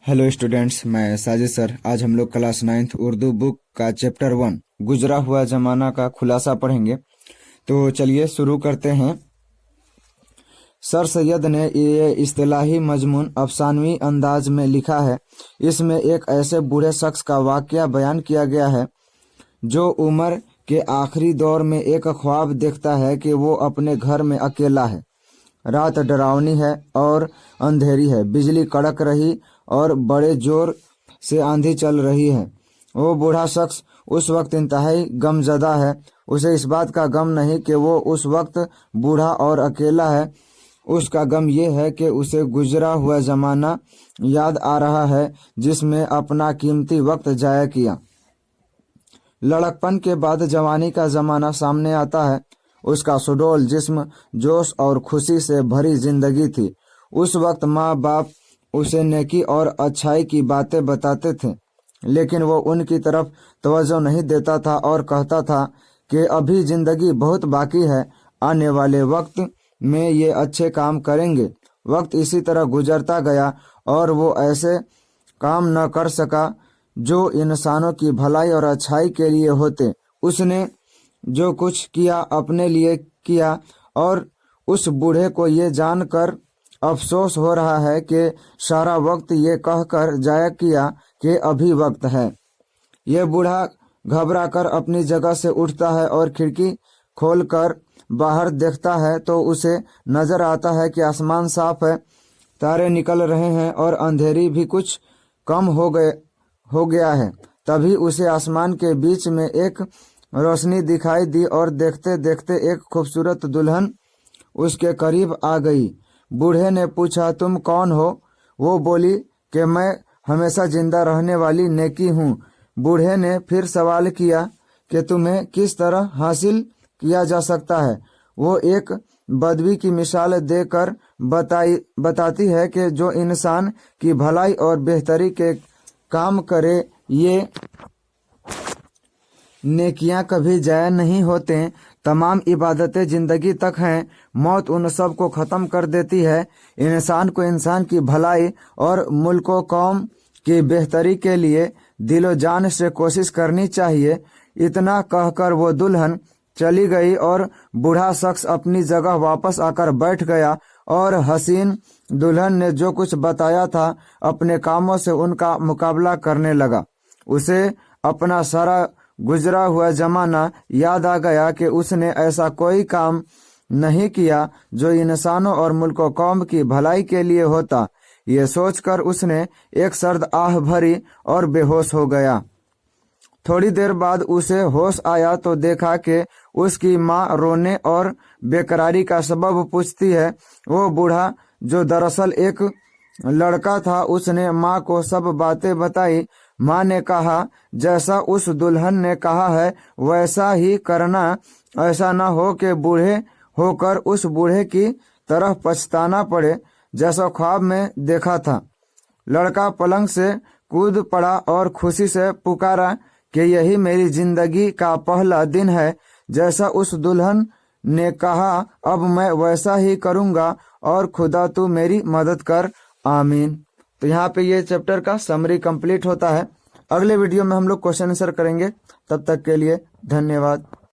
Hello students, मैं Sajid sir. आज हम लोग क्लास 9th उर्दू बुक का चैप्टर 1 गुजरा हुआ जमाना का खुलासा पढ़ेंगे। तो चलिए शुरू करते हैं। सर सैयद ने ये इस्तिलाही मजमून अफसानवी अंदाज में लिखा है। इसमें एक ऐसे बूढ़े शख्स का वाकया बयान किया गया है जो उम्र के आखिरी दौर में एक ख्वाब देखता है कि वो अपने घर में अकेला है। रात डरावनी है और अंधेरी है। बिजली कड़क रही और बड़े जोर से आंधी चल रही है। वो बूढ़ा शख्स उस वक्त इंतहाई गमज़दा है। उसे इस बात का गम नहीं कि वो उस वक्त बूढ़ा और अकेला है। उसका गम ये है कि उसे गुजरा हुआ ज़माना याद आ रहा है जिसमें अपना कीमती वक्त जाया किया। लड़कपन के बाद जवानी का ज़माना सामने आता है। उसका सुडौल जिस्म जोश और खुशी से भरी जिंदगी थी। उस वक्त माँ बाप उसे नेकी और अच्छाई की बातें बताते थे, लेकिन वो उनकी तरफ तवज्जो नहीं देता था और कहता था कि अभी जिंदगी बहुत बाकी है, आने वाले वक्त में ये अच्छे काम करेंगे। वक्त इसी तरह गुजरता गया और वो ऐसे काम न कर सका जो इंसानों की भलाई और अच्छाई के लिए होते। उसने जो कुछ किया अपने लिए किया और उस बूढ़े को ये जानकर अफसोस हो रहा है कि सारा वक्त ये कहकर जाया किया कि अभी वक्त है। ये बूढ़ा घबरा कर अपनी जगह से उठता है और खिड़की खोलकर बाहर देखता है तो उसे नजर आता है कि आसमान साफ है, तारे निकल रहे हैं और अंधेरी भी कुछ कम हो गया है। तभी उसे आसमान के बीच में एक रोशनी दिखाई दी और देखते देखते एक खूबसूरत दुल्हन उसके करीब आ गई। बूढ़े ने पूछा, तुम कौन हो? वो बोली कि मैं हमेशा जिंदा रहने वाली नेकी हूँ। बूढ़े ने फिर सवाल किया कि तुम्हें किस तरह हासिल किया जा सकता है। वो एक बदवी की मिसाल देकर बताती है कि जो इंसान की भलाई और बेहतरी के काम करे, ये नेकियां कभी जाया नहीं होते। तमाम इबादतें जिंदगी तक हैं। मौत उन सब को ख़त्म कर देती है। इंसान को इंसान की भलाई और मुल्क व कौम की बेहतरी के लिए दिलो जान से कोशिश करनी चाहिए। इतना कहकर वो दुल्हन चली गई और बूढ़ा शख्स अपनी जगह वापस आकर बैठ गया और हसीन दुल्हन ने जो कुछ बताया था अपने कामों से उनका मुकाबला करने लगा। उसे अपना सारा गुजरा हुआ जमाना याद आ गया कि उसने ऐसा कोई काम नहीं किया जो इंसानों और मुल्क व कौम की भलाई के लिए होता। ये सोचकर उसने एक सर्द आह भरी और बेहोश हो गया। थोड़ी देर बाद उसे होश आया तो देखा कि उसकी माँ रोने और बेकरारी का सबब पूछती है। वो बूढ़ा जो दरअसल एक लड़का था, उसने माँ को सब बातें बताई। माँ ने कहा, जैसा उस दुल्हन ने कहा है वैसा ही करना। ऐसा न हो कि बूढ़े होकर उस बूढ़े की तरफ पछताना पड़े जैसा ख्वाब में देखा था। लड़का पलंग से कूद पड़ा और खुशी से पुकारा कि यही मेरी जिंदगी का पहला दिन है। जैसा उस दुल्हन ने कहा अब मैं वैसा ही करूँगा और खुदा तू मेरी मदद कर, आमीन। तो यहाँ पे ये चैप्टर का समरी कंप्लीट होता है। अगले वीडियो में हम लोग क्वेश्चन आंसर करेंगे। तब तक के लिए धन्यवाद।